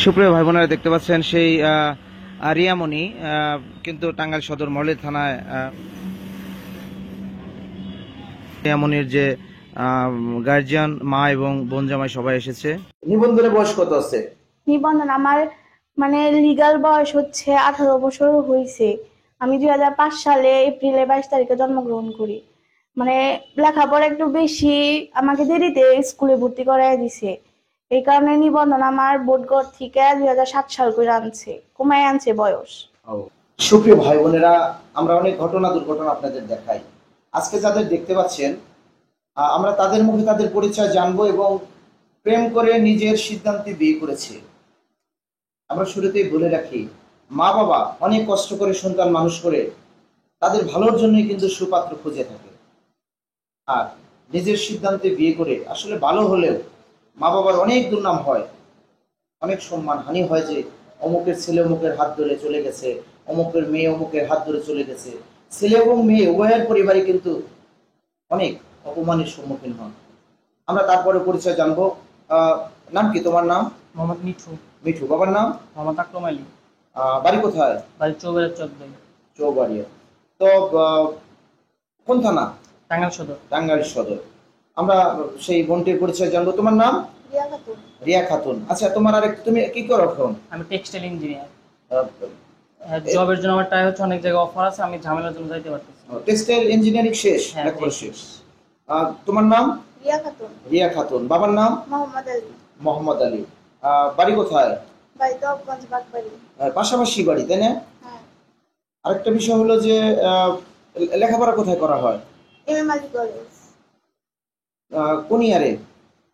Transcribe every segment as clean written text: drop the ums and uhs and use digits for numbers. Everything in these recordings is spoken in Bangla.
সুপ্রিয় ভাই বোনেরা দেখতে পাচ্ছেন সেই রিয়ামণি কিন্তু টাঙ্গাইল সদর মডেল থানায় রিয়ামণির যে গার্জিয়ান মা এবং বোন জামাই সবাই এসেছে। নিবন্ধনের বয়স কত আছে? নিবন্ধন আমার লিগ্যাল বয়স হচ্ছে 18 বছর হয়েছে। আমি 2005 সালে এপ্রিলের 22 তারিখে জন্মগ্রহণ করি। লেখাপড়া একটু বেশি আমাকে দেরিতে স্কুলে ভর্তি করাই দিছে। এই কারণে নিবন্ধন আমার বোর্ডঘর থেকে 2007 সাল করে আনছে, কমায় আনছে বয়স। সুপ্রিয় ভাই বোনেরা, আমরা অনেক ঘটনা দুর্ঘটনা আপনাদের দেখাই। আজকে যাদের দেখতে পাচ্ছেন আমরা তাদের মুখে তাদের পরিচয় জানবো এবং প্রেম করে নিজের সিদ্ধান্তে বিয়ে করেছে। আমরা শুরুতেই বলে রাখি, মা বাবা অনেক কষ্ট করে সন্তান মানুষ করে তাদের ভালোর জন্যই কিন্তু সুপাত্র খুঁজে থাকে। আর নিজের সিদ্ধান্তে বিয়ে করে আসলে ভালো হলেও মা বাবার অনেক দুর্নাম হয়, অনেক সম্মান হানি হয় যে অমুকের ছেলে অমুকের হাত ধরে চলে গেছে, অমুকের মেয়ে অমুকের হাত ধরে চলে গেছে। ছেলে এবং মেয়ে উভয়ের পরিবারে কিন্তু অনেক অপমানের সম্মুখীন হন। আমরা তারপরে পরিচয় জানবো। নাম কি তোমার? নাম মোহাম্মদ মিঠু। মিঠু। বাবার নাম? মোহাম্মদ আকরম আলী। বাড়ি কোথায়? বাড়ি চৌবাড়িয়া 14। চৌবাড়িয়া। তো কোন থানা? টাঙ্গাইল সদর। টাঙ্গাইল সদর। আমরা সেই বোনটির পরিচয় জানবো। তোমার নাম? রিয়া খাতুন। রিয়া খাতুন। আচ্ছা, তোমার তুমি কি করো এখন? আমি টেক্সটাইল ইঞ্জিনিয়ার। জবের জন্য আমার ট্রাই হচ্ছে, অনেক জায়গায় অফার আছে, আমি ঝামেলার জন্য যাইতে পারতেছি। টেক্সটাইল ইঞ্জিনিয়ারিং শেষ? হ্যাঁ, শেষ। তোমার নাম? রিয়া খাতুন। রিয়া খাতুন। বাবার নাম? মোহাম্মদ আলী। মোহাম্মদ আলী। বাড়ি কোথায়? বাড়ি দপগঞ্জ বাগবাড়ি। পাশাপাশি বাড়ি, তাই না? হ্যাঁ। আরেকটা বিষয় হলো যে লেখাপড়া কোথায় করা হয়? MM Ali college. কোন ইয়ারে?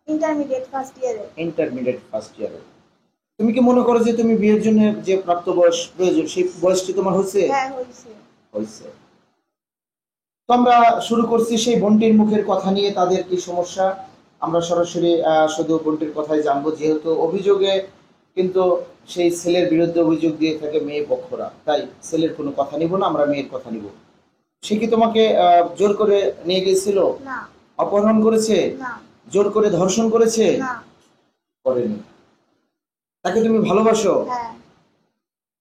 ইন্টারমিডিয়েট ফার্স্ট ইয়ারে। ইন্টারমিডিয়েট ফার্স্ট ইয়ারে। তুমি কি মনে করো যে তুমি বিয়ের জন্য যে প্রাপ্ত বয়স প্রয়োজন সেই বয়সটি তোমার হয়েছে? হ্যাঁ, হয়েছে। তো আমরা শুরু করছি সেই বোনটির মুখের কথা নিয়ে, তাদের কি সমস্যা। আমরা সরাসরি শুধু বোনটির কথাই জানবো, যেহেতু অভিযোগে কিন্তু সেই ছেলের বিরুদ্ধে অভিযোগ দিয়ে থাকে মেয়ে পক্ষরা, তাই ছেলের কোনো কথা নিব না, আমরা মেয়ের কথা নিব। সে কি তোমাকে জোর করে নিয়ে গিয়েছিল? না। অপহরণ করেছে? না। জোর করে ধর্ষণ করেছে? না। করেনি। তাকে তুমি ভালোবাসো? হ্যাঁ।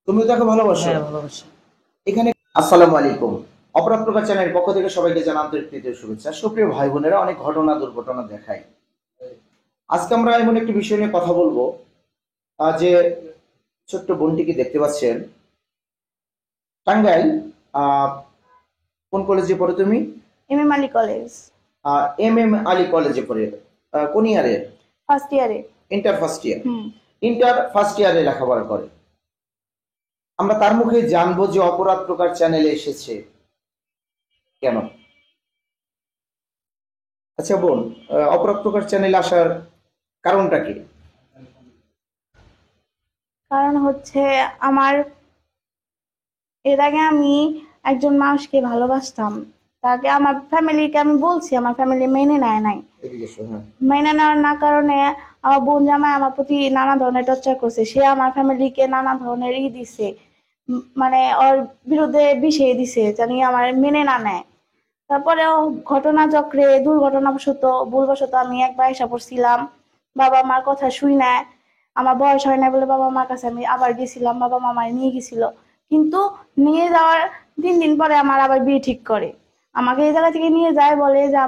তুমিও তাকে ভালোবাসো? হ্যাঁ, ভালোবাসি। এখানে আসসালামু আলাইকুম। অপরাধ প্রকাশ চ্যানেলের পক্ষ থেকে সবাইকে জানাই আন্তরিক প্রীতি ও শুভেচ্ছা। সুপ্রিয় ভাই বোনেরা, অনেক ঘটনা দুর্ঘটনা দেখাই। আজকে আমরা এমন একটি বিষয় নিয়ে কথা বলবো, যে ছোট্ট বোনটিকে দেখতে পাচ্ছেন টাঙ্গাইল কোন কলেজে পড়ো তুমি? MM Ali college. MM Ali কলেজে পড়ে। কোন ইয়ারে? ফার্স্ট ইয়ারে। Inter first year. Inter first ইয়ারে লেখাপড়া করে। আমরা তার মুখে জানবো যে অপরাধ প্রকাশ চ্যানেলে এসেছে কেন। আচ্ছা বোন, অপরাধ প্রকাশ চ্যানেলে আসার কারণটা কি? কারণ হচ্ছে এর আগে আমি একজন মানুষকে ভালোবাসতাম। তাকে আমার ফ্যামিলিকে আমি বলছি, আমার ফ্যামিলি মেনে নেয় নাই। মেনে নেওয়ার না কারণে আমার বোন জামাই আমার প্রতি নানা ধরনের টর্চার করছে। সে আমার ফ্যামিলিকে নানা ধরনের দিছে, ওর বিরুদ্ধে বিষিয়ে দিছে জানি আমার মেনে না নেয়। তারপরেও ঘটনা চক্রে দুর্ঘটনাবশত ভুলবশত আমি একবার এসে পড়ছিলাম। বাবা মার কথা শুই না, আমার বয়স হয় না বলে বাবা মার কাছে আমি আবার গেছিলাম। বাবা মা আমায় নিয়ে গেছিল, কিন্তু নিয়ে যাওয়ার 3 দিন পরে আমার আবার বিয়ে ঠিক করে। আমাকে এই জায়গা থেকে নিয়ে যায়, বলে যে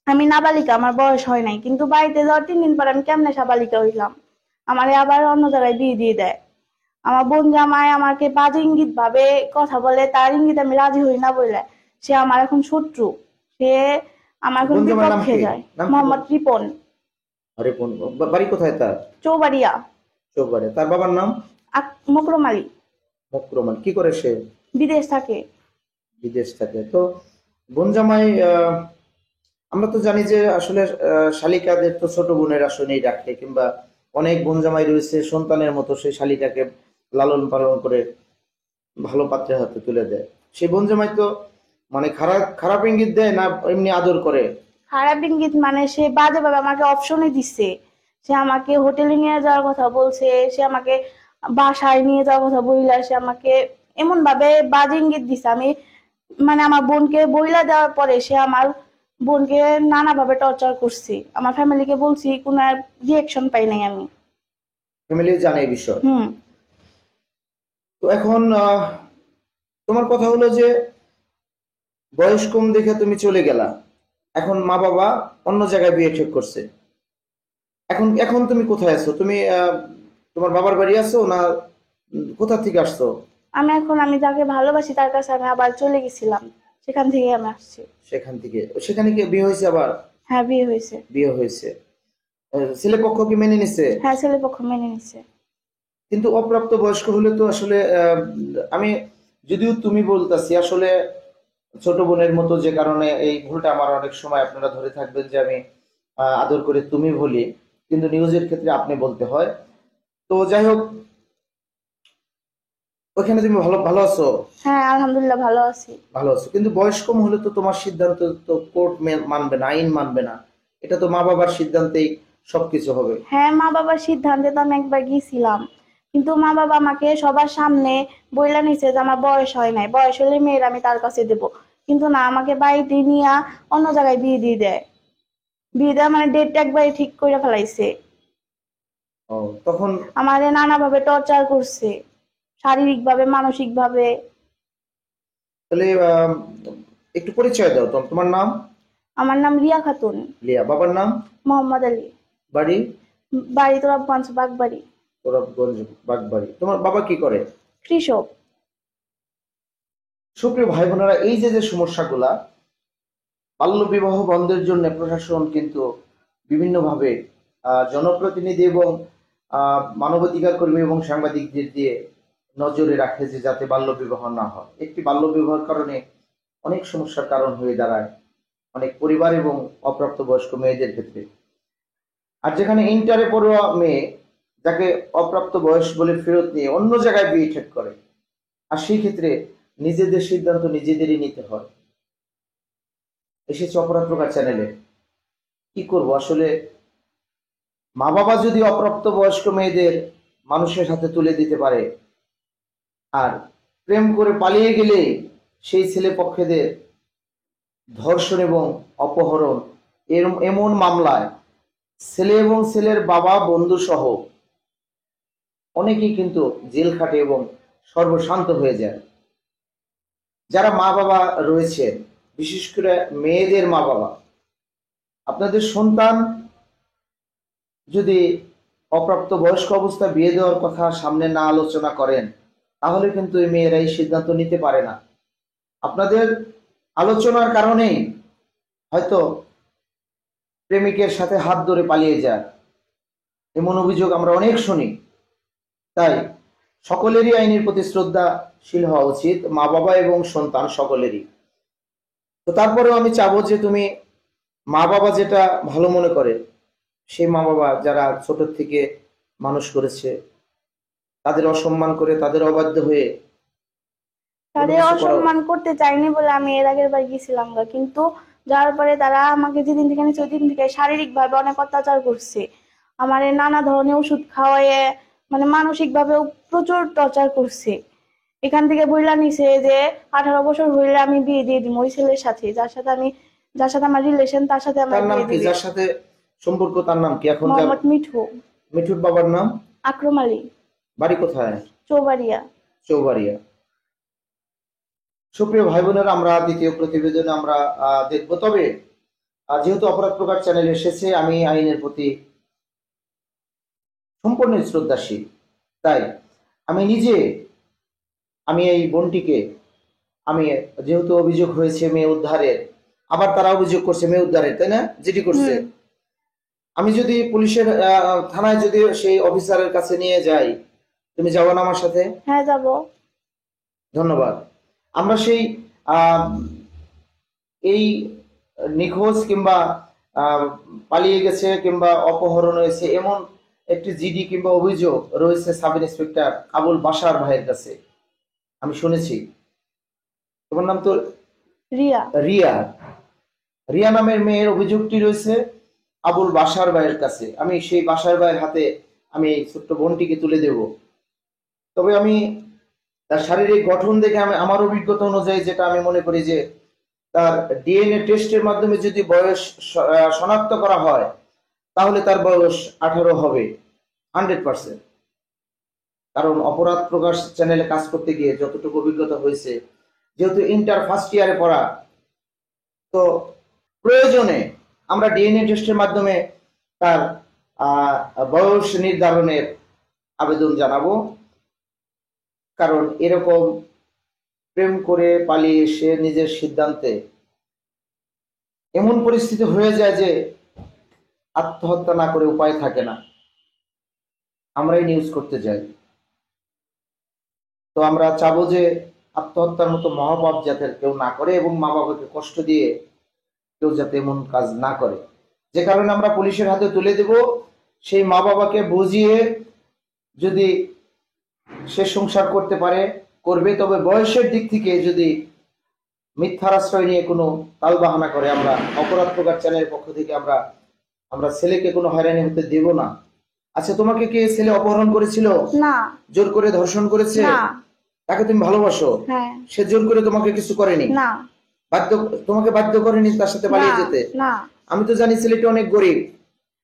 আমি নাবালিকা, আমার বয়স হয় নাই। কিন্তু বাড়িতে যাওয়ার 3 দিন পরে আমি কেমনে সাবালিকা হইলাম? আমারে আবার অন্য জায়গায় বিয়ে দিয়ে দেয়। আমার বোন জামাই আমাকে বাজে ইঙ্গিত ভাবে কথা বলে, তার ইঙ্গিত আমি রাজি হই না বলে সে আমার এখন শত্রু। সে আমার এখন বিপক্ষে যায়। মোহাম্মদ রিপন। রিপন। বাড়ি কোথায় তার? চৌবাড়িয়া। চৌবাড়িয়া। তার বাবার নাম? মকরম আলী। মকরম আলী। কি করে সে? বিদেশ থাকে। বিদেশ থাকে। তো বোন জামাই, আমরা তো জানি যে আসলে শালিকাদের তো ছোট বোনের আসনেই রাখে, কিংবা অনেক বোন জামাই রয়েছে সন্তানের মতো সেই শালিকাকে লালন পালন করে ভালো পাত্রের হাতে তুলে দেয়। সেই বোন জামাই তো খারাপ খারাপ ইঙ্গিত দেয় না এমনি আদর করে? খারাপ ইঙ্গিত সে বাজে ভাবে আমাকে অপশনে দিচ্ছে। সে আমাকে হোটেলে নিয়ে যাওয়ার কথা বলছে, সে আমাকে বাসায় নিয়ে যাওয়ার কথা বইলা সে আমাকে এমন ভাবে বাজে ইঙ্গিত দিছে। আমি আমার বোনকে বইলা দেওয়ার পরে সে আমার বোনকে নানা ভাবে টর্চার করছি। আমার ফ্যামিলিকে বলছি, কোনো রিয়েকশন পাই নাই আমি। ফ্যামিলি জানে এই বিষয়। হুম। তো এখন তোমার কথা হলো যে বয়স কম দেখে তুমি চলে গেলা, এখন মা বাবা অন্য জায়গায় বিয়ে ঠিক করছে, এখন এখন তুমি কোথায় আছো? তুমি তোমার বাবার বাড়ি আছো না কোথা থেকে আসছো? আমি যাকে ভালোবাসি তার কাছে আমি আবার চলে গেছিলাম, সেখান থেকে আমি আসছি। সেখান থেকে, সেখানে কি বিয়ে হয়েছে আবার? হ্যাঁ, বিয়ে হয়েছে। বিয়ে হয়েছে। ছেলে পক্ষ কি মেনে নিছে? হ্যাঁ, ছেলেপক্ষ মেনে নিছে। কিন্তু অপ্রাপ্ত বয়স্ক হলে তো আসলে আমি, যদিও তুমি বলতাছি আসলে ছোট বোনের মতো, যে কারণে এই ভুলটা আমার অনেক সময় আপনারা ধরে থাকবেন যে আমি আদর করে তুমি বলি, কিন্তু নিউজের ক্ষেত্রে আপনি বলতে হয়। তো যাই হোক, ওখানে তুমি ভালো ভালো আছো? হ্যাঁ, আলহামদুলিল্লাহ ভালো আছি। ভালো আছো, কিন্তু বয়স কম হলে তো তোমার সিদ্ধান্ত তো কোর্ট মানবে না, আইন মানবে না, এটা তো মা বাবার সিদ্ধান্তেই সবকিছু হবে। হ্যাঁ, মা বাবার সিদ্ধান্তে তো আমি একবার গিয়েছিলাম, কিন্তু মা বাবা আমাকে সবার সামনে বইলা নিছে যে আমার বয়স হয় নাই, বয়স হলে মেয়ের আমি তার কাছে দেব। কিন্তু না, আমাকে বাড়িতে নিয়ে অন্য জায়গায় বিয়ে দিয়ে দেয়। বিয়ে দেওয়া মানে ডেটটা একবারে ঠিক করে ফেলাইছে। ও, তখন আমারে নানাভাবে টর্চার করছে, শারীরিক ভাবে, মানসিক ভাবে। তাহলে একটু পরিচয় দাও, তোমার নাম? আমার নাম রিয়া খাতুন। লিয়া। বাবার নাম? মোহাম্মদ আলী। বাড়ি? বাড়ি তোরাবগঞ্জ, বাগবাড়ি। গোরখগঞ্জ, বাগবাড়ি। তোমার বাবা কি করে? কৃষক। সুপ্রিয় ভাই বোনেরা, এই যে যে সমস্যাগুলা, বাল্য বিবাহ বন্ধের জন্য প্রশাসন কিন্তু বিভিন্নভাবে জনপ্রতিনিধি এবং মানবাধিকার কর্মী এবং সাংবাদিকদের দিয়ে নজরে রাখে যে যাতে বাল্য বিবাহ না হয়। একটি বাল্য বিবাহের কারণে অনেক সমস্যার কারণ হয়ে দাঁড়ায় অনেক পরিবার এবং অপ্রাপ্তবয়স্ক মেয়েদের ক্ষেত্রে। আর যেখানে ইন্টারে পড়ুয়া মেয়ে, যাকে অপ্রাপ্ত বয়স বলে ফেরত নিয়ে অন্য জায়গায় বিয়ে ঠিক করে, আর সেই ক্ষেত্রে নিজেদের সিদ্ধান্ত নিজেদেরই নিতে হয়। এসেছে অপরাধ প্রকার চ্যানেলে। কি করব আসলে, মা বাবা যদি অপ্রাপ্ত বয়স্ক মেয়েদের মানুষের হাতে তুলে দিতে পারে, আর প্রেম করে পালিয়ে গেলে সেই ছেলে পক্ষেদের ধর্ষণ এবং অপহরণ, এমন মামলায় ছেলে এবং ছেলের বাবা বন্ধু সহ অনেকেই কিন্তু জেল খাটে এবং সর্বশান্ত হয়ে যায়। যারা মা বাবা রয়েছেন, বিশেষ করে মেয়েদের মা বাবা, আপনাদের সন্তান যদি অপ্রাপ্ত বয়স্ক অবস্থায় বিয়ে দেওয়ার কথা সামনে না আলোচনা করেন, তাহলে কিন্তু এই মেয়েরা এই সিদ্ধান্ত নিতে পারে না। আপনাদের আলোচনার কারণেই হয়তো প্রেমিকের সাথে হাত ধরে পালিয়ে যায়, এমন অভিযোগ আমরা অনেক শুনি। তাই সকলেরই আইনের প্রতি শ্রদ্ধাশীল হওয়া উচিত, মা বাবা এবং সন্তান সকলেরই। তো তারপরেও আমি চাবো যে তুমি মা বাবা যেটা ভালো মনে করে, সেই মা বাবা যারা ছোট থেকে মানুষ করেছে, তাদের অসম্মান করে, তাদের অবাধ্য হয়ে কোনো তাদের কিছু করা। অসম্মান করতে চাইনি বলে আমি এর আগের বার গেছিলাম গা, কিন্তু যাওয়ার পরে তারা আমাকে যেদিন থেকে নিচ্ছে ওই দিন থেকে শারীরিক ভাবে অনেক অত্যাচার করছে। আমার নানা ধরনের ওষুধ খাওয়াইয়ে, মানে মানসিক ভাবেও প্রচুর টর্চার করছে। এখান থেকে বইলা নিছে যে 18 বছর হইলে আমি বিয়ে দিয়ে দিব ওই ছেলের সাথে, যার সাথে আমার রিলেশন, তার সাথে আমার তার নাম বিয়ে কি? দিবে। যার সাথে সম্পর্ক তার নাম কি? এখন মোহাম্মদ মিঠু। মিঠুর বাবার নাম? আকরম আলী। বাড়ি কোথায়? চৌবাড়িয়া। চৌবাড়িয়া। সুপ্রিয় ভাই বোনেরা, আমরা দ্বিতীয় প্রতিবেদনে আমরা দেখব। তবে যেহেতু অপরাধ প্রকার চ্যানেল এসেছে, আমি আইনের প্রতি সম্পূর্ণ শ্রদ্ধাশীল। তাই আমি নিজে, আমি এই বোনটিকে, আমি, যেহেতু অভিযোগ হয়েছে মেয়ে উদ্ধারের, আবার তারা অভিযোগ করছে মেয়ে উদ্ধারের, তাই না? যেটি করছে, আমি যদি পুলিশের থানায় যদি সেই অফিসারের কাছে নিয়ে যাই, তুমি যাবো না আমার সাথে? হ্যাঁ, যাবো। ধন্যবাদ। আমরা সেই আহ, এই নিখোঁজ কিংবা পালিয়ে গেছে কিংবা অপহরণ হয়েছে এমন একটি জিডি কিংবা অভিযোগ রয়েছে সাব ইন্সপেক্টর আবুল বাশার ভাইয়ের কাছে, আমি শুনেছি। তোমার নাম তো রিয়া। রিয়া। রিয়া নামের মেয়ের অভিযোগটি রয়েছে আবুল বাশার ভাইয়ের কাছে। আমি সেই বাশার ভাইয়ের হাতে আমি এই ছোট্ট বোনটিকে তুলে দেব। তবে আমি তার শারীরিক গঠন দেখে, আমি আমার অভিজ্ঞতা অনুযায়ী যেটা আমি মনে করি, যে তার ডিএনএ টেস্টের মাধ্যমে যদি বয়স শনাক্ত করা হয়, তাহলে তার বয়স 18 হবে 100%। কারণ অপরাধ প্রকাশ চ্যানেলে কাজ করতে গিয়ে যতটুকু অভিজ্ঞতা হয়েছে, যেহেতু ইন্টার ফার্স্ট ইয়ারে পড়া, তো প্রয়োজনে আমরা ডিএনএ টেস্টের মাধ্যমে তার বয়স নির্ধারণের আবেদন জানাবো। কারণ এরকম প্রেম করে পালিয়ে এসে নিজের সিদ্ধান্তে এমন পরিস্থিতি হয়ে যায় যে আত্মহত্যা না করে উপায় থাকে না, আমরাই নিউজ করতে যাই। তো আমরা চাবো যে আত্মহত্যার মতো মহাপাপ যাতে কেউ না করে এবং মা বাবাকে কষ্ট দিয়ে কেউ যাতে এমন কাজ না করে, যে কারণে আমরা পুলিশের হাতে তুলে দেব। সেই মা বাবাকে বুঝিয়ে যদি সে সংসার করতে পারে করবে, তবে বয়সের দিক থেকে যদি মিথ্যার আশ্রয় নিয়ে কোনো তালবাহানা করে, আমরা অপরাধ প্রকাশ চ্যানেলের পক্ষ থেকে আমরা ছেলেকে কোনো হয়রানি হতে দেব না। আচ্ছা, তোমাকে কে ছেলে অপহরণ করেছিল? না। জোর করে ধর্ষণ করেছে? না। তাকে তুমি ভালোবাসো? হ্যাঁ। সে জোর করে তোমাকে কিছু করেনি? না। তোমাকে বাধ্য করেনি তার সাথে পালিয়ে যেতে? না। আমি তো জানি ছেলেটি অনেক গরিব।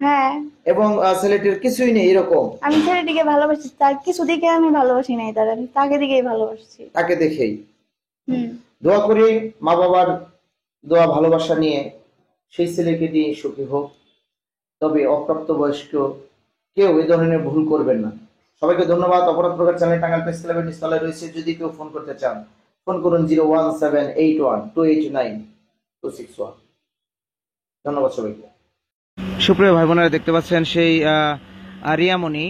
হ্যাঁ। এবং ছেলেটির কিছুই নেই এরকম। আমি ছেলেটিকে ভালোবাসি, তার কিছু দিকে আমি ভালোবাসি নাই, তার আমি তাকে দিকেই ভালোবাসছি। তাকে দেখেই হুম। দোয়া করি মা বাবার দোয়া ভালোবাসা নিয়ে সেই ছেলেকে নিয়ে সুখী হোক। তবে অপ্রাপ্তবয়স্ক কেউ এ ধরনের ভুল করবেন না। সবাইকে ধন্যবাদ। অপরাধ প্রকাশ চ্যানেল টাঙ্গাইল প্রেস ক্লাবের নিচতলায় রয়েছে। যদি কেউ ফোন করতে চান ফোন করুন 01781289261। ধন্যবাদ সবাইকে। সুপ্রিয় ভাই বোনেরা, দেখতে পাচ্ছেন সেই রিয়ামণি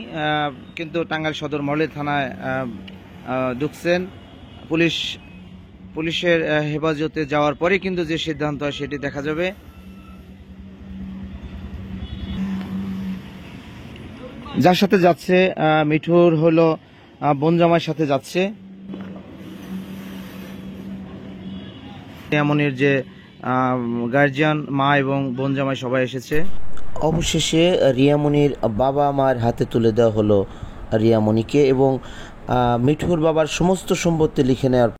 কিন্তু টাঙ্গাইল সদর মডেল থানায় ঢুকছেন। পুলিশের হেফাজতে যাওয়ার পরে কিন্তু যে সিদ্ধান্ত হয় সেটি দেখা যাবে। যার সাথে যাচ্ছে মিঠুর হলো বোনজামাইয়ের সাথে যাচ্ছে। রিয়ামণির যে গার্জিয়ান, মা এবং বোনজামাই সবাই এসেছে। অবশেষে রিয়ামণির বাবা মার হাতে তুলে দেওয়া হলো রিয়ামণিকে এবং মিঠুর বাবার সমস্ত সম্পত্তি লিখে নেওয়ার